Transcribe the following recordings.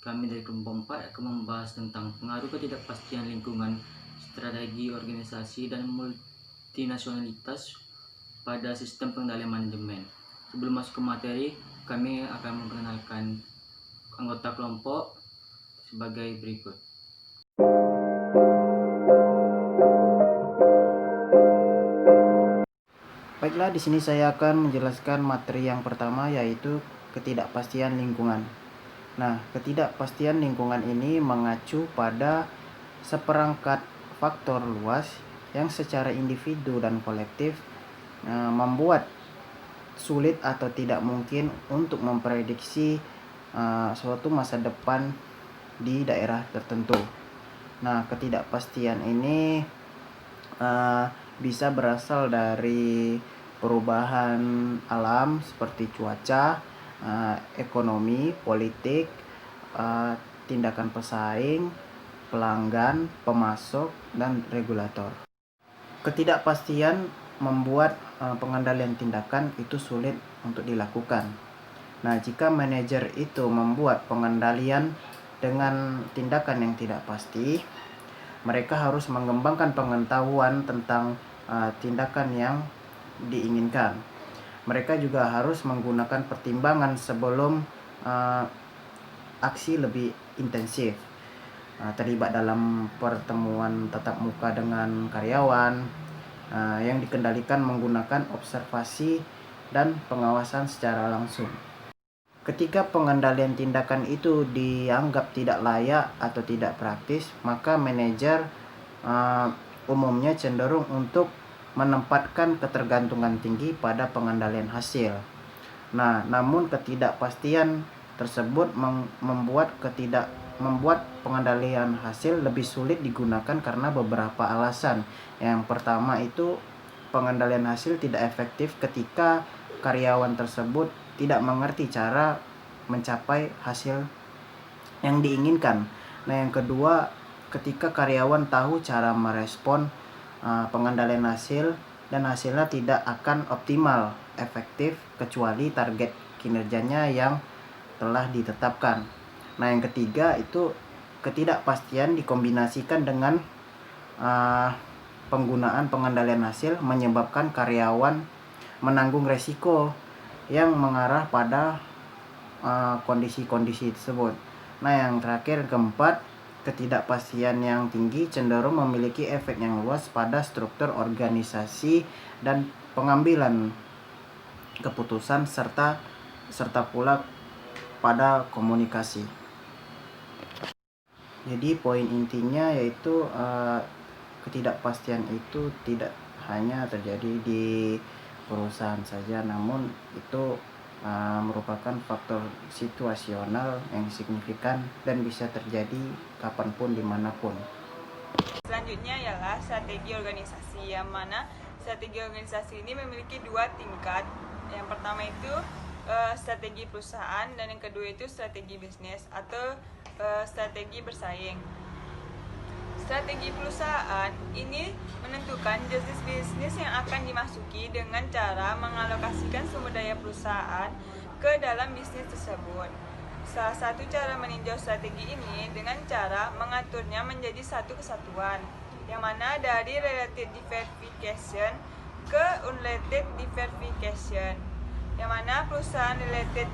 Kami dari kelompok 4 akan membahas tentang pengaruh ketidakpastian lingkungan, strategi organisasi, dan multinasionalitas pada sistem pengendalian manajemen. Sebelum masuk ke materi, kami akan memperkenalkan anggota kelompok sebagai berikut. Baiklah, di sini saya akan menjelaskan materi yang pertama, yaitu ketidakpastian lingkungan. Nah, ketidakpastian lingkungan ini mengacu pada seperangkat faktor luas yang secara individu dan kolektif membuat sulit atau tidak mungkin untuk memprediksi suatu masa depan di daerah tertentu. Nah, ketidakpastian ini bisa berasal dari perubahan alam seperti cuaca, ekonomi, politik, tindakan pesaing, pelanggan, pemasok, dan regulator. Ketidakpastian membuat pengendalian tindakan itu sulit untuk dilakukan. Nah, jika manajer itu membuat pengendalian dengan tindakan yang tidak pasti, mereka harus mengembangkan pengetahuan tentang tindakan yang diinginkan. Mereka juga harus menggunakan pertimbangan sebelum aksi lebih intensif. Terlibat dalam pertemuan tatap muka dengan karyawan yang dikendalikan menggunakan observasi dan pengawasan secara langsung. Ketika pengendalian tindakan itu dianggap tidak layak atau tidak praktis, maka manajer umumnya cenderung untuk menempatkan ketergantungan tinggi pada pengendalian hasil. Nah, namun ketidakpastian tersebut membuat pengendalian hasil lebih sulit digunakan karena beberapa alasan. Yang pertama itu pengendalian hasil tidak efektif ketika karyawan tersebut tidak mengerti cara mencapai hasil yang diinginkan. Nah, yang kedua, ketika karyawan tahu cara merespon pengendalian hasil dan hasilnya tidak akan optimal, efektif kecuali target kinerjanya yang telah ditetapkan. Nah, yang ketiga itu ketidakpastian dikombinasikan dengan penggunaan pengendalian hasil menyebabkan karyawan menanggung resiko yang mengarah pada kondisi-kondisi tersebut. Nah, yang terakhir, keempat, ketidakpastian yang tinggi cenderung memiliki efek yang luas pada struktur organisasi dan pengambilan keputusan serta pula pada komunikasi. Jadi poin intinya yaitu ketidakpastian itu tidak hanya terjadi di perusahaan saja, namun itu merupakan faktor situasional yang signifikan dan bisa terjadi kapanpun dimanapun. Selanjutnya ialah strategi organisasi, yang mana strategi organisasi ini memiliki dua tingkat. Yang pertama itu strategi perusahaan, dan yang kedua itu strategi bisnis atau strategi bersaing. Strategi perusahaan ini menentukan jenis bisnis yang akan dimasuki dengan cara mengalokasikan sumber daya perusahaan ke dalam bisnis tersebut. Salah satu cara meninjau strategi ini dengan cara mengaturnya menjadi satu kesatuan, yang mana dari related diversification ke unrelated diversification, yang mana perusahaan related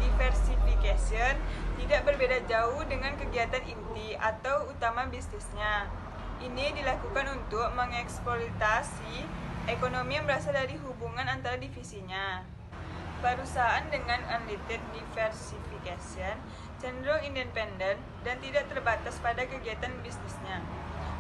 diversification tidak berbeda jauh dengan kegiatan inti atau utama bisnisnya. Ini dilakukan untuk mengeksploitasi ekonomi yang berasal dari hubungan antara divisinya. Perusahaan dengan unrelated diversification cenderung independen dan tidak terbatas pada kegiatan bisnisnya.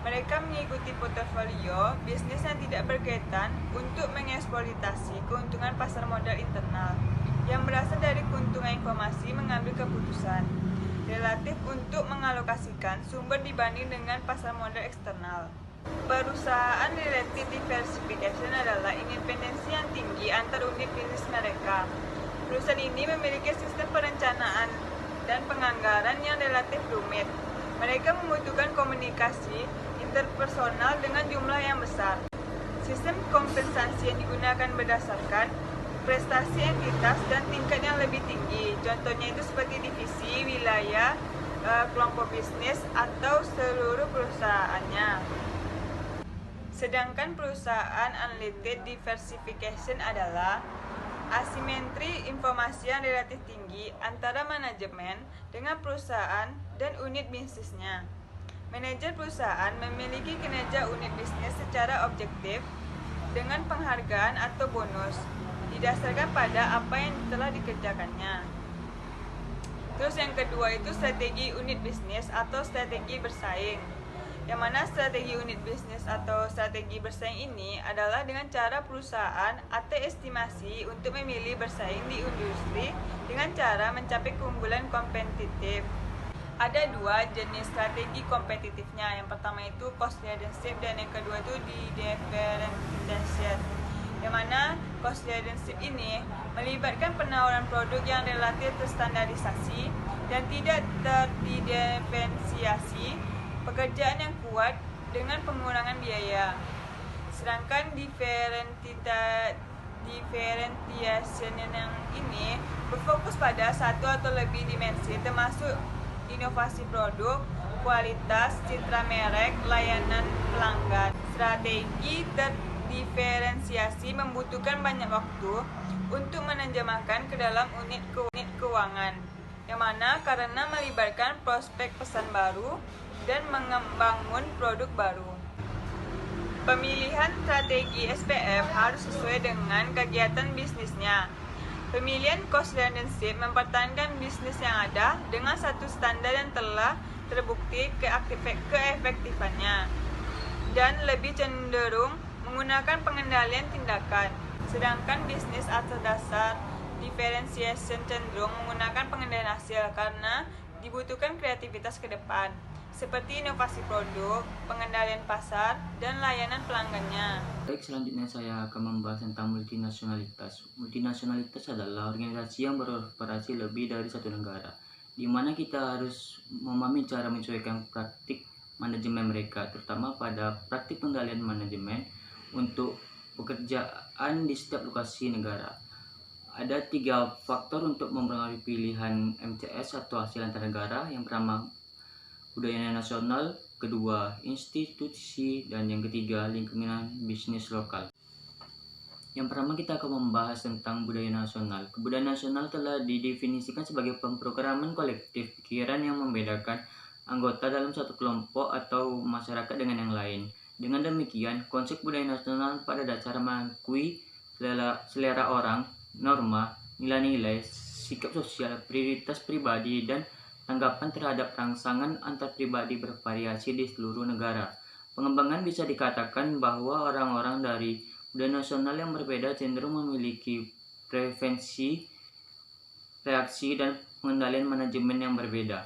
Mereka mengikuti portofolio bisnis yang tidak berkaitan untuk mengeksploitasi keuntungan pasar modal internal yang berasal dari keuntungan informasi mengambil keputusan relatif untuk mengalokasikan sumber dibanding dengan pasar modal eksternal. Perusahaan related diversification adalah independensi yang tinggi antar unit bisnis mereka. Perusahaan ini memiliki sistem perencanaan dan penganggaran yang relatif rumit. Mereka membutuhkan komunikasi interpersonal dengan jumlah yang besar. Sistem kompensasi yang digunakan berdasarkan prestasi entitas dan tingkat yang lebih tinggi. Contohnya itu seperti divisi, wilayah, kelompok bisnis, atau seluruh perusahaannya. Sedangkan perusahaan unlimited diversification adalah asimetri informasi yang relatif tinggi antara manajemen dengan perusahaan dan unit bisnisnya. Manajer perusahaan memiliki kinerja unit bisnis secara objektif dengan penghargaan atau bonus didasarkan pada apa yang telah dikerjakannya. Terus yang kedua itu strategi unit bisnis atau strategi bersaing. Yang mana strategi unit bisnis atau strategi bersaing ini adalah dengan cara perusahaan atau estimasi untuk memilih bersaing di industri dengan cara mencapai keunggulan kompetitif. Ada dua jenis strategi kompetitifnya. Yang pertama itu cost leadership dan yang kedua itu differentiation. Yang mana cost leadership ini melibatkan penawaran produk yang relatif terstandarisasi dan tidak terdiferensiasi, pekerjaan yang kuat dengan pengurangan biaya. Sedangkan differentiation yang ini berfokus pada satu atau lebih dimensi termasuk inovasi produk, kualitas, citra merek, layanan pelanggan. Strategi terdiferensiasi membutuhkan banyak waktu untuk menerjemahkan ke dalam unit keuangan, yang mana karena melibatkan prospek pesan baru dan membangun produk baru. Pemilihan strategi SPF harus sesuai dengan kegiatan bisnisnya. Pemilihan cost leadership mempertahankan bisnis yang ada dengan satu standar yang telah terbukti keefektifannya dan lebih cenderung menggunakan pengendalian tindakan. Sedangkan bisnis atas dasar differentiation cenderung menggunakan pengendalian hasil karena dibutuhkan kreativitas ke depan, seperti inovasi produk, pengendalian pasar, dan layanan pelanggannya. Baik, selanjutnya saya akan membahas tentang multinasionalitas. Multinasionalitas adalah organisasi yang beroperasi lebih dari satu negara, di mana kita harus memahami cara menyesuaikan praktik manajemen mereka, terutama pada praktik pengendalian manajemen untuk pekerjaan di setiap lokasi negara. Ada 3 faktor untuk mempengaruhi pilihan MCS atau hasil antar negara. Yang pertama, budaya nasional, kedua, institusi, dan yang ketiga, lingkungan bisnis lokal. Yang pertama kita akan membahas tentang budaya nasional. Kebudayaan nasional telah didefinisikan sebagai pemrograman kolektif pikiran yang membedakan anggota dalam satu kelompok atau masyarakat dengan yang lain. Dengan demikian, konsep budaya nasional pada dasar mengakui selera orang, norma, nilai-nilai, sikap sosial, prioritas pribadi, dan tanggapan terhadap rangsangan antar pribadi bervariasi di seluruh negara. Pengembangan bisa dikatakan bahwa orang-orang dari budaya nasional yang berbeda cenderung memiliki preferensi, reaksi, dan pengendalian manajemen yang berbeda.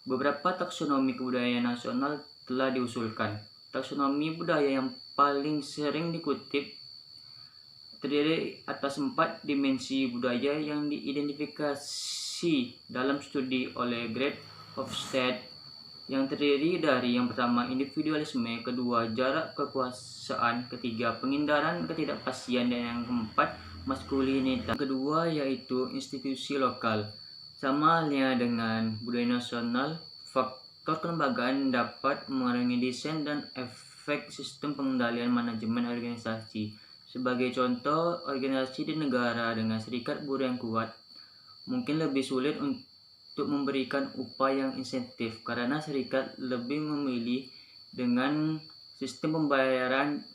Beberapa taksonomi kebudayaan nasional telah diusulkan. Taksonomi budaya yang paling sering dikutip terdiri atas 4 dimensi budaya yang diidentifikasi dalam studi oleh Greg Hofstede, yang terdiri dari yang pertama individualisme, kedua jarak kekuasaan, ketiga pengindaran ketidakpastian, dan yang keempat maskulinitas. Kedua yaitu institusi lokal. Sama halnya dengan budaya nasional, faktor kelembagaan dapat mengaruhi desain dan efek sistem pengendalian manajemen organisasi. Sebagai contoh, organisasi di negara dengan serikat buruh yang kuat mungkin lebih sulit untuk memberikan upah yang insentif karena serikat lebih memilih dengan sistem pembayaran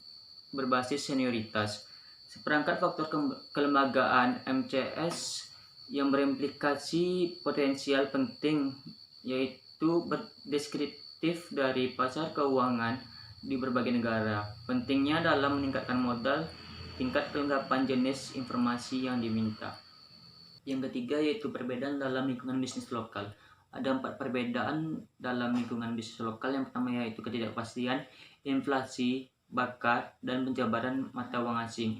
berbasis senioritas. Seperangkat faktor kelembagaan MCS yang berimplikasi potensial penting yaitu berdeskriptif dari pasar keuangan di berbagai negara. Pentingnya dalam meningkatkan modal, tingkat kelengkapan jenis informasi yang diminta. Yang ketiga yaitu perbedaan dalam lingkungan bisnis lokal. Ada 4 perbedaan dalam lingkungan bisnis lokal. Yang pertama yaitu ketidakpastian, inflasi, bakat, dan penjabaran mata uang asing.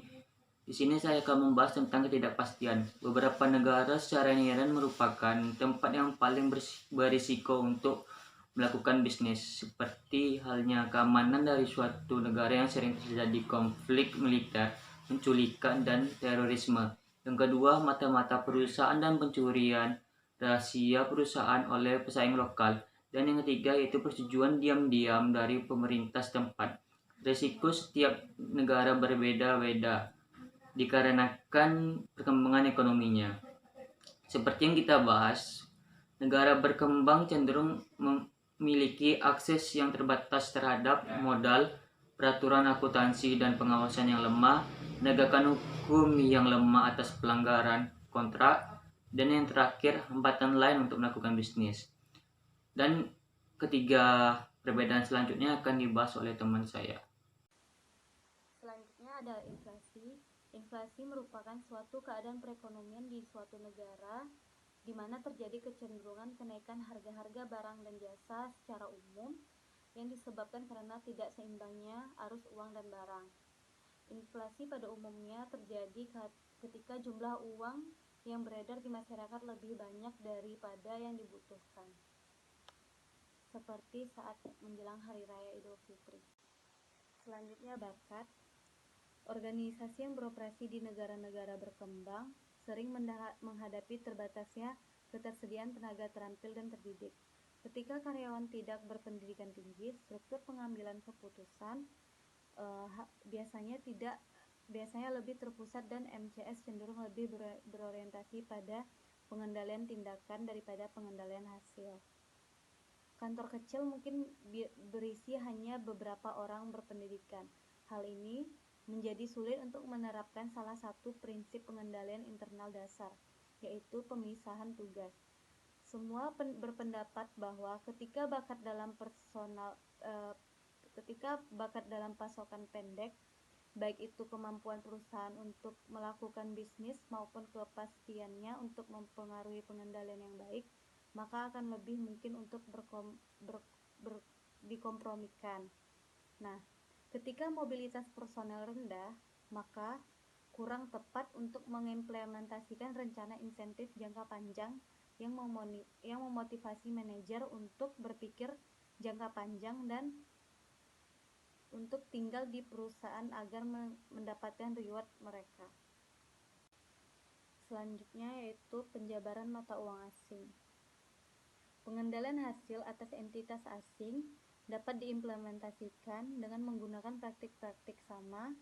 Di sini saya akan membahas tentang ketidakpastian. Beberapa negara secara inherent merupakan tempat yang paling berisiko untuk melakukan bisnis, seperti halnya keamanan dari suatu negara yang sering terjadi konflik militer, penculikan, dan terorisme. Yang kedua, mata-mata perusahaan dan pencurian rahasia perusahaan oleh pesaing lokal. Dan yang ketiga yaitu persetujuan diam-diam dari pemerintah setempat. Risiko setiap negara berbeda-beda dikarenakan perkembangan ekonominya. Seperti yang kita bahas, negara berkembang cenderung memiliki akses yang terbatas terhadap modal, peraturan akuntansi dan pengawasan yang lemah, penegakan hukum yang lemah atas pelanggaran kontrak, dan yang terakhir hambatan lain untuk melakukan bisnis. Dan ketiga perbedaan selanjutnya akan dibahas oleh teman saya. Selanjutnya adalah inflasi. Inflasi merupakan suatu keadaan perekonomian di suatu negara di mana terjadi kecenderungan kenaikan harga-harga barang dan jasa secara umum yang disebabkan karena tidak seimbangnya arus uang dan barang. Inflasi pada umumnya terjadi ketika jumlah uang yang beredar di masyarakat lebih banyak daripada yang dibutuhkan, seperti saat menjelang Hari Raya Idul Fitri. Selanjutnya, bakat. Organisasi yang beroperasi di negara-negara berkembang sering menghadapi terbatasnya ketersediaan tenaga terampil dan terdidik. Ketika karyawan tidak berpendidikan tinggi, struktur pengambilan keputusan biasanya lebih terpusat dan MCS cenderung lebih berorientasi pada pengendalian tindakan daripada pengendalian hasil. Kantor kecil mungkin berisi hanya beberapa orang berpendidikan. Hal ini menjadi sulit untuk menerapkan salah satu prinsip pengendalian internal dasar, yaitu pemisahan tugas. Semua berpendapat bahwa ketika bakat dalam pasokan pendek, baik itu kemampuan perusahaan untuk melakukan bisnis maupun kepastiannya untuk mempengaruhi pengendalian yang baik, maka akan lebih mungkin untuk dikompromikan. Nah, ketika mobilitas personel rendah, maka kurang tepat untuk mengimplementasikan rencana insentif jangka panjang yang memotivasi manajer untuk berpikir jangka panjang dan untuk tinggal di perusahaan agar mendapatkan reward mereka. Selanjutnya yaitu penjabaran mata uang asing. Pengendalian hasil atas entitas asing dapat diimplementasikan dengan menggunakan praktik-praktik sama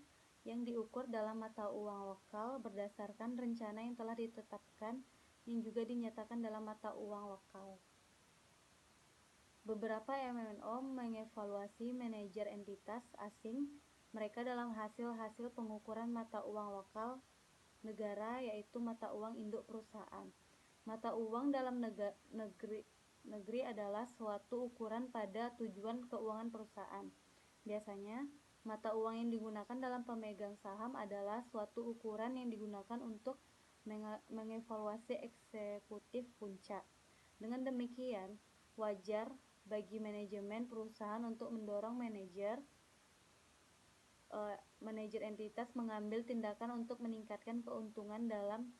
yang diukur dalam mata uang lokal berdasarkan rencana yang telah ditetapkan yang juga dinyatakan dalam mata uang lokal. Beberapa MNO mengevaluasi manajer entitas asing mereka dalam hasil-hasil pengukuran mata uang lokal negara, yaitu mata uang induk perusahaan. Mata uang dalam negeri adalah suatu ukuran pada tujuan keuangan perusahaan. Biasanya, mata uang yang digunakan dalam pemegang saham adalah suatu ukuran yang digunakan untuk mengevaluasi eksekutif puncak. Dengan demikian, wajar bagi manajemen perusahaan untuk mendorong manajer entitas mengambil tindakan untuk meningkatkan keuntungan dalam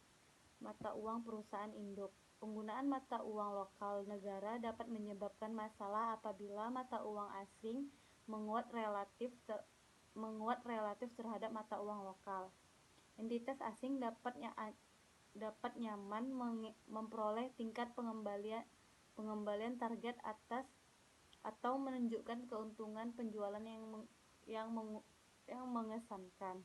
mata uang perusahaan induk. Penggunaan mata uang lokal negara dapat menyebabkan masalah apabila mata uang asing menguat relatif terhadap mata uang lokal. Entitas asing dapat nyaman memperoleh tingkat pengembalian target atas atau menunjukkan keuntungan penjualan yang mengesankan.